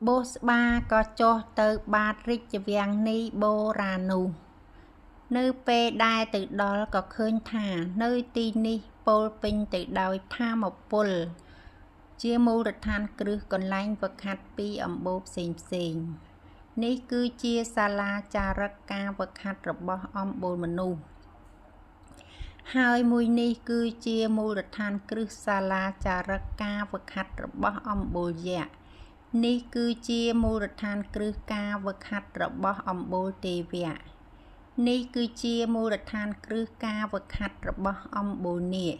បូស្បាក៏ចុះទៅបាតរាជវាំងនេះបូរាណនោះនៅពេលដែលទៅដល់ក៏ឃើញថានៅទីនេះពោលពេញទៅដោយថាមពលជាមូលដ្ឋានគ្រឹះកន្លែងវឹកហាត់ពីអំបូរផ្សេងនេះគឺជាសាលាចារឹកការវឹកហាត់របស់អំបូរមនុស្សហើយមួយនេះគឺជាមូលដ្ឋានគ្រឹះសាលាចារឹកការវឹកហាត់របស់អំបូរយក្សនេះគឺជាមូលដ្ឋានគ្រឹះការវឹកហាត់របស់អំបូរទេវៈនេះគឺជាមូលដ្ឋានគ្រឹះការវឹកហាត់របស់អំបូរនាគ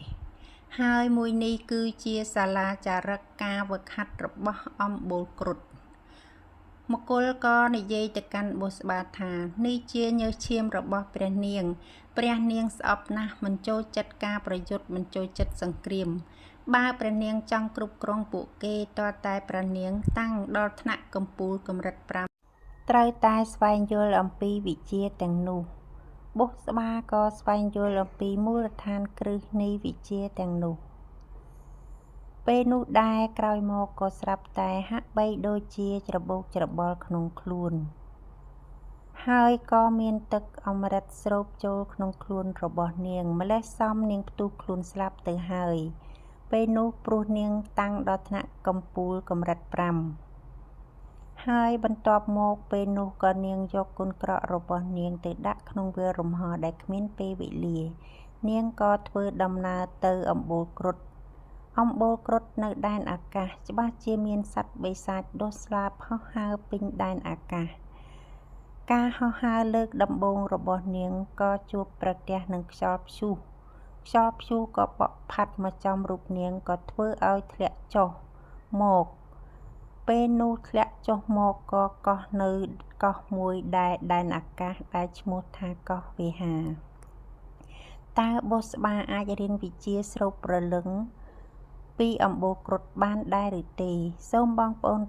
ហើយមួយនេះគឺជាសាលាចារឹកការវឹកហាត់របស់អំបូរគ្រុឌមកុលក៏និយាយទៅកាន់បុស្បាថានេះជាញើសឈាមរបស់ព្រះនាងស្អប់ណាស់មិនចូលចិត្តការប្រយុទ្ធមិនចូលចិត្តសង្គ្រាមបើព្រះនាងចង់គ្រប់គ្រងពួកគេតើតែព្រះនាងតាំងដល់ថ្នាក់កំពូលកម្រិត5ត្រូវតែស្វែងយល់អំពីវិជ្ជាទាំងនោះបុស្បាក៏ស្វែងយល់អំពីមូលដ្ឋានគ្រឹះនៃវិជ្ជាទាំងនោះពេលនោះដែរក្រោយមកក៏ស្រាប់តែហាក់បីដូចជាច្របូកច្របល់ក្នុងខ្លួនហើយក៏មានទឹកអម្រឹតស្រូបចូលក្នុងខ្លួនរបស់នាងម្លេះសំនាងផ្ទុះខ្លួនស្លាប់ទៅហើយពេលនោះព្រោះនាងតាំងដល់ថ្នាក់កំពូលកម្រិត5ហើយបន្ទាប់មកពេលនោះក៏នាងយកគុនក្រក់របស់នាងទៅដាក់ក្នុងវាលរំហដែលគ្មានពេលវេលានាងក៏ធ្វើដំណើរទៅអំបូរគ្រុឌនៅដែនអាកាសច្បាស់ជាមានសត្វបិសាចដុះស្លាបហោះហើរពេញដែនអាកាសការហោះហើរលើកដំបូងរបស់នាងក៏ជួបប្រទះនឹងខ្យល់ព្យុះក៏បក់ផាត់មកចំរូបនាងក៏ធ្វើឲ្យធ្លាក់ចុះមកពេលនោះធ្លាក់ចុះមកក៏កោះនៅកោះមួយដែលដែនអាកាសដែលឈ្មោះថាកោះវិហារតើបុស្បាអាចរៀនវិជ្ជាស្រូបព្រលឹងពីអំបូរគ្រុឌបានដែរឬទេសូមបងប្អូន